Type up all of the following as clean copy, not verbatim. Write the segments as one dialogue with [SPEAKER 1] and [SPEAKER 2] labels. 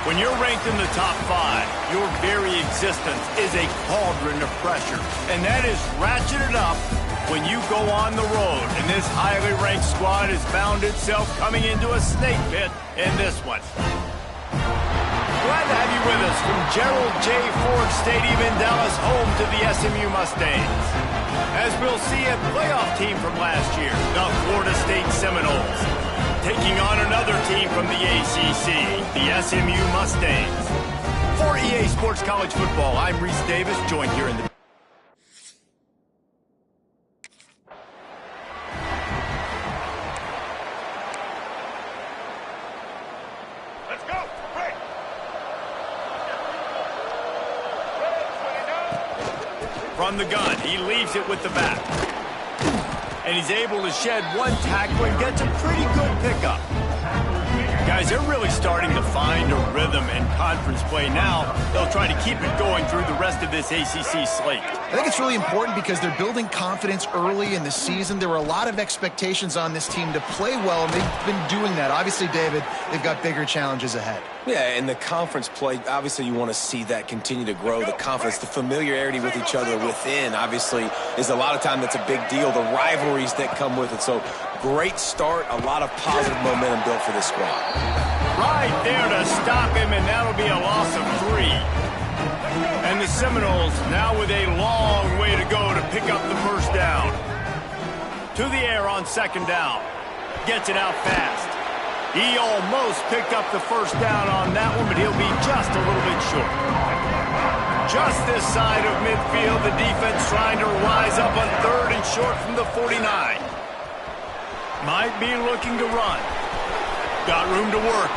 [SPEAKER 1] When you're ranked in the top 5, your very existence is a cauldron of pressure. And that is ratcheted up when you go on the road. And this highly ranked squad has found itself coming into a snake pit in this one. Glad to have you with us from Gerald J. Ford Stadium in Dallas, home to the SMU Mustangs. As we'll see, a playoff team from last year, the Florida State Seminoles, taking on another team from the ACC, the SMU Mustangs. For EA Sports College Football, I'm Reese Davis, joined here in the...
[SPEAKER 2] Let's go! Break!
[SPEAKER 1] From the gun, he leaves it with the back. And he's able to shed one tackle and gets a pretty good pickup. Guys, they're really starting to find a rhythm in conference play now. They'll try to keep it going through the rest of this ACC slate.
[SPEAKER 3] I think it's really important because they're building confidence early in the season. There were a lot of expectations on this team to play well, and they've been doing that. Obviously, David, they've got bigger challenges ahead.
[SPEAKER 4] Yeah, and the conference play, obviously you want to see that continue to grow. The confidence, the familiarity with each other within, obviously, is a lot of time that's a big deal. The rivalries that come with it. So, great start, a lot of positive momentum built for this squad.
[SPEAKER 1] Right there to stop him, and that'll be a loss of 3. And the Seminoles now with a long way to go to pick up the first down. To the air on second down. Gets it out fast. He almost picked up the first down on that one, but he'll be just a little bit short. Just this side of midfield, the defense trying to rise up on third and short from the 49. Might be looking to run. Got room to work.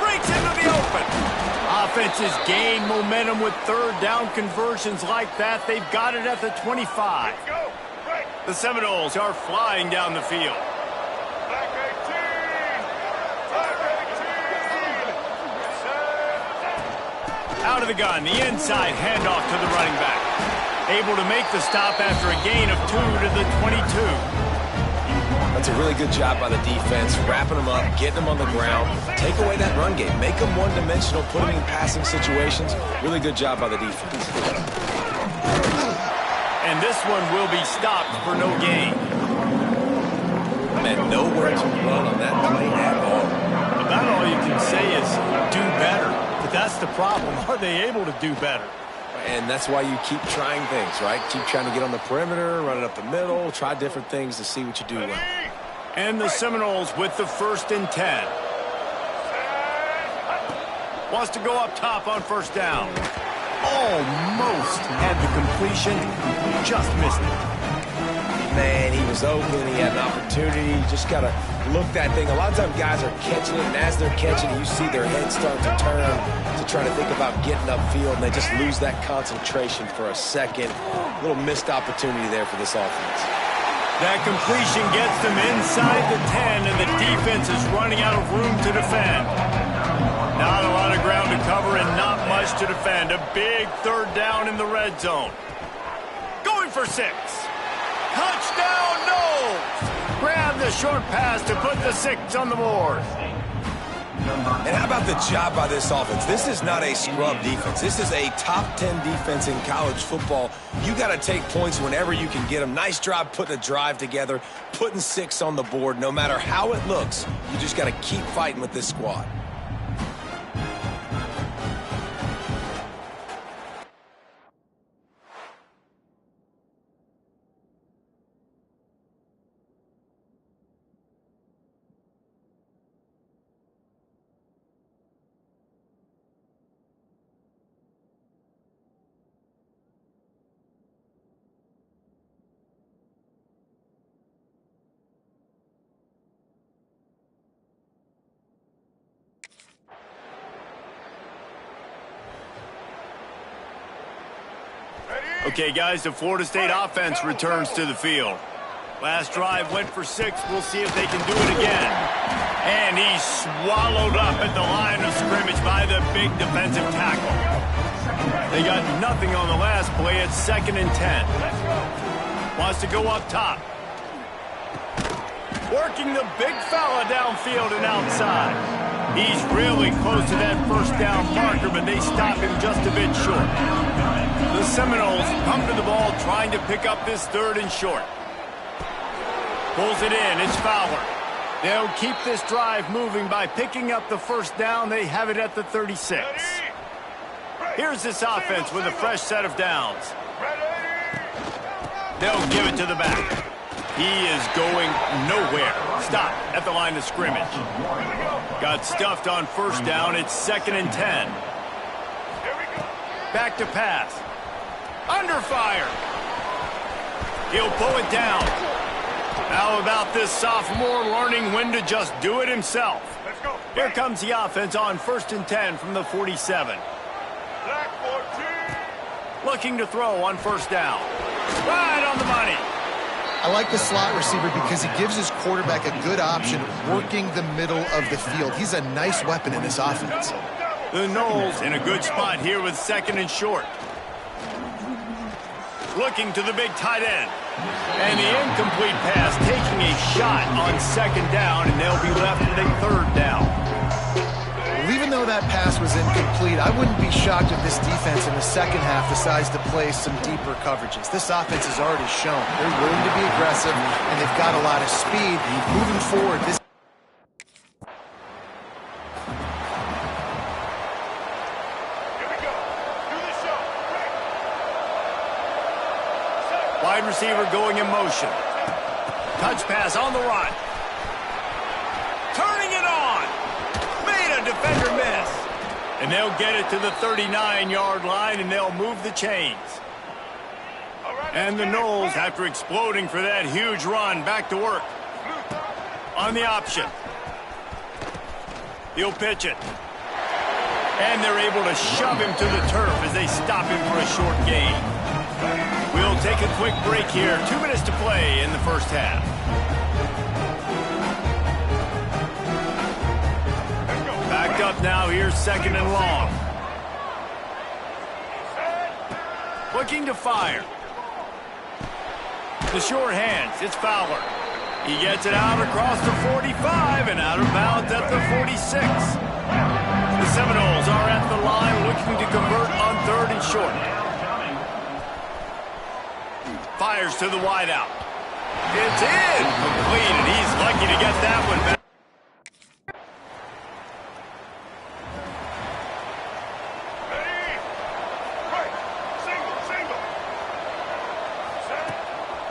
[SPEAKER 1] Breaks into the open. Offenses gain momentum with third down conversions like that. They've got it at the 25. The Seminoles are flying down the field. Out of the gun, the inside handoff to the running back. Able to make the stop after a gain of 2 to the 22.
[SPEAKER 4] That's a really good job by the defense, wrapping them up, getting them on the ground, take away that run game, make them one-dimensional, put them in passing situations. Really good job by the defense.
[SPEAKER 1] And this one will be stopped for no gain.
[SPEAKER 4] And nowhere to run on that play at all.
[SPEAKER 1] About all you can say is do better. But that's the problem. Are they able to do better?
[SPEAKER 4] And that's why you keep trying things, right? Keep trying to get on the perimeter, run it up the middle, try different things to see what you do well.
[SPEAKER 1] And the Seminoles with the 1st and 10. Wants to go up top on first down. Almost had the completion, just missed it.
[SPEAKER 4] Man, he was open, he had an opportunity, you just got to look that thing. A lot of times guys are catching it, and as they're catching it, you see their heads start to turn to try to think about getting upfield, and they just lose that concentration for a second. A little missed opportunity there for this offense.
[SPEAKER 1] That completion gets them inside the 10, and the defense is running out of room to defend. Not a lot of ground to cover and not much to defend. A big third down in the red zone. Going for 6. Touchdown, Noles! Grab the short pass to put the 6 on the board.
[SPEAKER 4] And how about the job by this offense? This is not a scrub defense. This is a top 10 defense in college football. You got to take points whenever you can get them. Nice job putting a drive together, putting 6 on the board. No matter how it looks, you just got to keep fighting with this squad.
[SPEAKER 1] Okay, guys, the Florida State offense returns to the field. Last drive went for 6. We'll see if they can do it again. And he's swallowed up at the line of scrimmage by the big defensive tackle. They got nothing on the last play. It's 2nd and 10. Wants to go up top. Working the big fella downfield and outside. He's really close to that first down marker, but they stop him just a bit short. The Seminoles come to the ball trying to pick up this 3rd and short. Pulls it in. It's Fowler. They'll keep this drive moving by picking up the first down. They have it at the 36. Here's this offense with a fresh set of downs. They'll give it to the back. He is going nowhere. Stop at the line of scrimmage. Got stuffed on first down. It's 2nd and 10. Back to pass. Under fire. He'll pull it down. How about this sophomore learning when to just do it himself? Here comes the offense on 1st and 10 from the 47. Looking to throw on first down. Right on the money.
[SPEAKER 3] I like the slot receiver because he gives his quarterback a good option working the middle of the field. He's a nice weapon in this offense.
[SPEAKER 1] The Noles in a good spot here with 2nd and short. Looking to the big tight end. And the incomplete pass taking a shot on 2nd down, and they'll be left with a 3rd down.
[SPEAKER 3] Well, even though that pass was incomplete, I wouldn't be shocked if this defense in the second half decides to play some deeper coverages. This offense has already shown they're willing to be aggressive, and they've got a lot of speed. Moving forward, this
[SPEAKER 1] wide receiver going in motion. Touch pass on the run. Turning it on. Made a defender miss. And they'll get it to the 39-yard line, and they'll move the chains. And the Noles, after exploding for that huge run, back to work. On the option. He'll pitch it. And they're able to shove him to the turf as they stop him for a short gain. We'll take a quick break here. 2 minutes to play in the first half. Backed up now. Here's 2nd and long. Looking to fire. The short hands. It's Fowler. He gets it out across the 45 and out of bounds at the 46. The Seminoles are at the line looking to convert on 3rd and short. Fires to the wideout. It's in. Complete, and he's lucky to get that one back.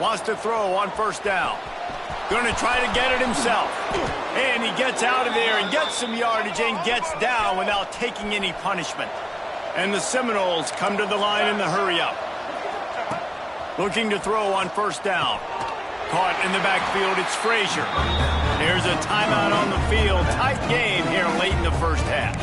[SPEAKER 1] Wants to throw on first down. Going to try to get it himself. And he gets out of there and gets some yardage and gets down without taking any punishment. And the Seminoles come to the line in the hurry-up. Looking to throw on first down. Caught in the backfield, it's Frazier. There's a timeout on the field. Tight game here late in the first half.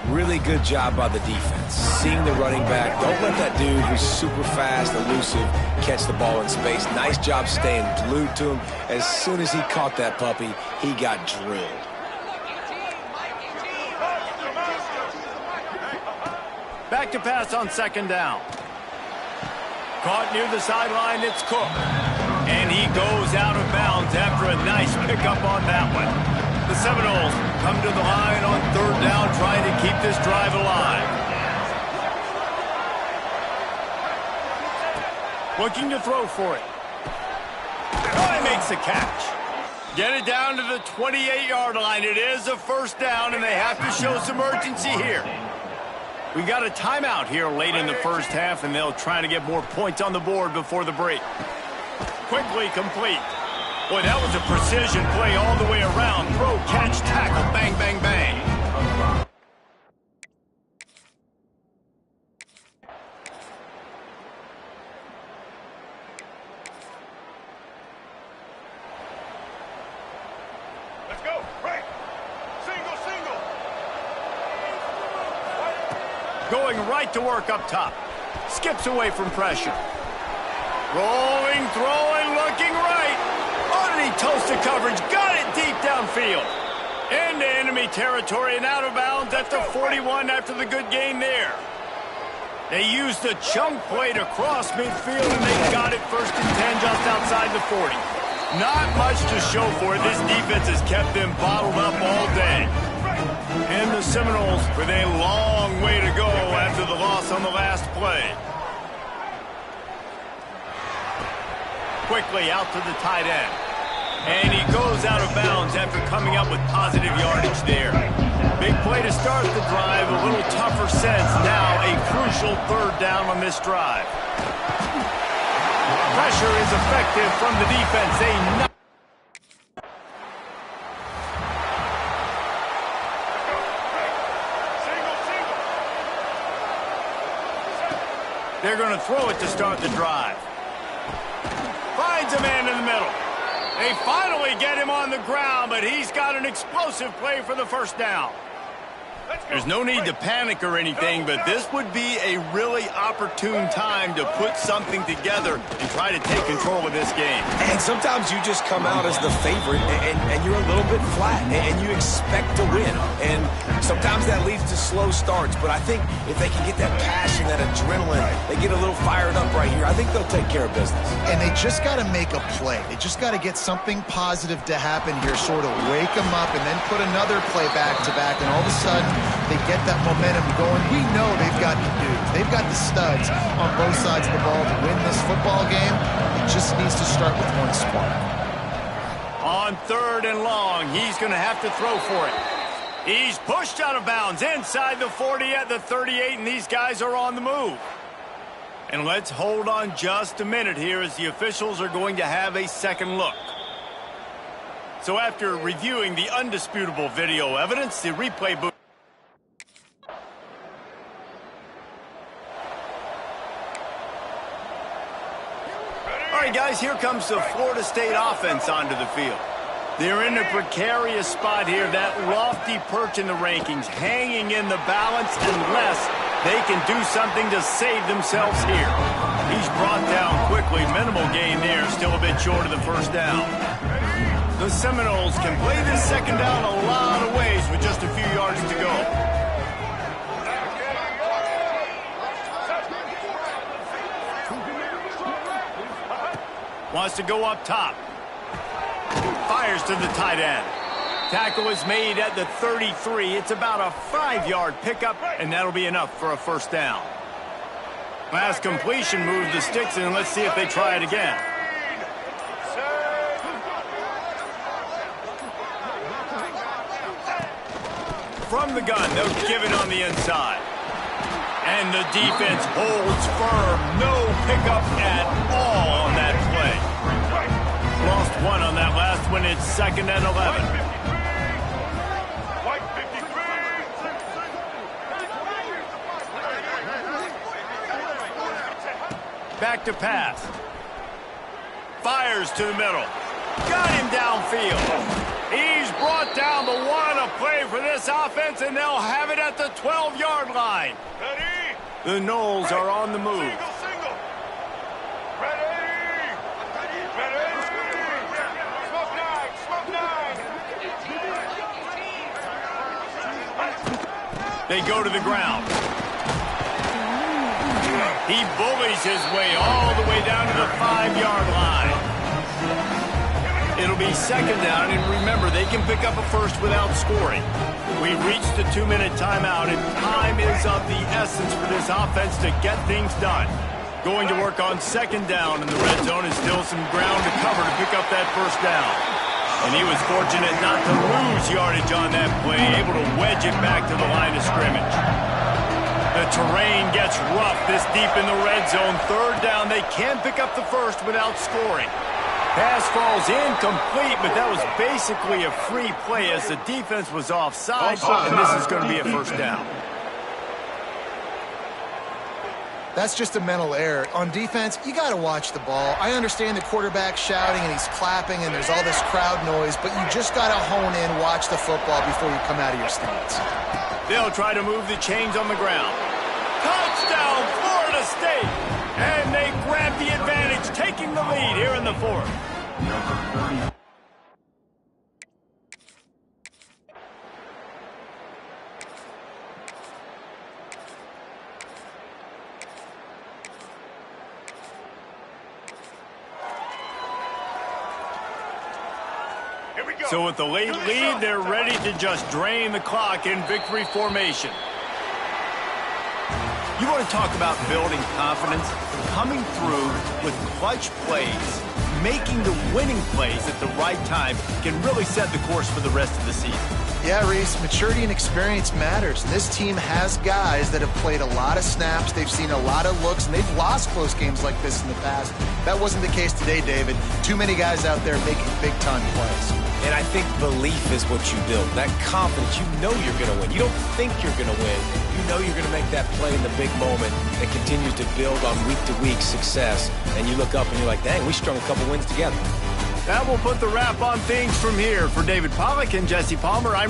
[SPEAKER 4] Really good job by the defense. Seeing the running back. Don't let that dude who's super fast, elusive, catch the ball in space. Nice job staying glued to him. As soon as he caught that puppy, he got drilled.
[SPEAKER 1] Back to pass on 2nd down. Caught near the sideline, it's Cook. And he goes out of bounds after a nice pickup on that one. The Seminoles come to the line on 3rd down, trying to keep this drive alive. Looking to throw for it. Oh, he makes the catch. Get it down to the 28-yard line. It is a first down, and they have to show some urgency here. We got a timeout here late in the first half, and they'll try to get more points on the board before the break. Quickly complete. Boy, that was a precision play all the way around. Throw, catch, tackle, bang, bang, bang.
[SPEAKER 2] Let's go. Break. Single, single.
[SPEAKER 1] Going right to work up top. Skips away from pressure. Rolling, throwing, looking right. Underneath toasted coverage. Got it deep downfield. Into enemy territory and out of bounds at the 41 after the good game there. They used the chunk play to cross midfield, and they got it 1st and 10 just outside the 40. Not much to show for it. This defense has kept them bottled up all day. And the Seminoles with a long way to go after the loss on the last play. Quickly out to the tight end. And he goes out of bounds after coming up with positive yardage there. Big play to start the drive, a little tougher sense. Now a crucial third down on this drive. Pressure is effective from the defense. They're going to throw it to start the drive. Finds a man in the middle. They finally get him on the ground, but he's got an explosive play for the first down. There's no need to panic or anything, but this would be a really opportune time to put something together and try to take control of this game.
[SPEAKER 4] And sometimes you just come out as the favorite, and you're a little bit flat, and you expect to win. And sometimes that leads to slow starts, but I think if they can get that passion, that adrenaline, they get a little fired up right here, I think they'll take care of business.
[SPEAKER 3] And they just got to make a play. They just got to get something positive to happen here, sort of wake them up, and then put another play back-to-back, and all of a sudden, they get that momentum going. We know they've got the dudes. They've got the studs on both sides of the ball to win this football game. It just needs to start with one spark.
[SPEAKER 1] On 3rd and long, he's going to have to throw for it. He's pushed out of bounds inside the 40 at the 38, and these guys are on the move. And let's hold on just a minute here as the officials are going to have a second look. So after reviewing the undisputable video evidence, the replay booth. All right, guys, here comes the Florida State offense onto the field. They're in a precarious spot here, that lofty perch in the rankings, hanging in the balance unless they can do something to save themselves here. He's brought down quickly. Minimal gain there, still a bit short of the first down. The Seminoles can play this second down a lot of ways with just a few yards to go. Wants to go up top. Fires to the tight end. Tackle is made at the 33. It's about a 5-yard pickup, and that'll be enough for a first down. Last completion moves the sticks, and let's see if they try it again. From the gun, they'll give it on the inside. And the defense holds firm. No pickup at all on that play. Lost one on that last one. It's 2nd and 11. Back to pass. Fires to the middle. Got him downfield. He's brought down the one to play for this offense, and they'll have it at the 12-yard line. The Noles are on the move. They go to the ground. He bullies his way all the way down to the 5-yard line. It'll be 2nd down, and remember, they can pick up a first without scoring. We've reached the 2-minute timeout, and time is of the essence for this offense to get things done. Going to work on 2nd down in the red zone, and still some ground to cover to pick up that first down. And he was fortunate not to lose yardage on that play, able to wedge it back to the line of scrimmage. The terrain gets rough this deep in the red zone. 3rd down, they can pick up the first without scoring. Pass falls incomplete, but that was basically a free play as the defense was offside, and this is going to be a first down.
[SPEAKER 3] That's just a mental error. On defense, you got to watch the ball. I understand the quarterback shouting and he's clapping and there's all this crowd noise, but you just got to hone in, watch the football before you come out of your stance.
[SPEAKER 1] They'll try to move the chains on the ground. Touchdown, Florida State! And they grab the advantage, taking the lead here in the 4th.
[SPEAKER 2] Here we go.
[SPEAKER 1] So with the late lead, they're ready to just drain the clock in victory formation. You want to talk about building confidence? Coming through with clutch plays, making the winning plays at the right time can really set the course for the rest of the season.
[SPEAKER 3] Yeah, Reese, maturity and experience matters. And this team has guys that have played a lot of snaps. They've seen a lot of looks, and they've lost close games like this in the past. That wasn't the case today, David. Too many guys out there making big-time plays.
[SPEAKER 4] And I think belief is what you build. That confidence, you know you're going to win. You don't think you're going to win. You know you're going to make that play in the big moment that continues to build on week-to-week success. And you look up and you're like, dang, we strung a couple wins together.
[SPEAKER 1] That will put the wrap on things from here. For David Pollack and Jesse Palmer, I'm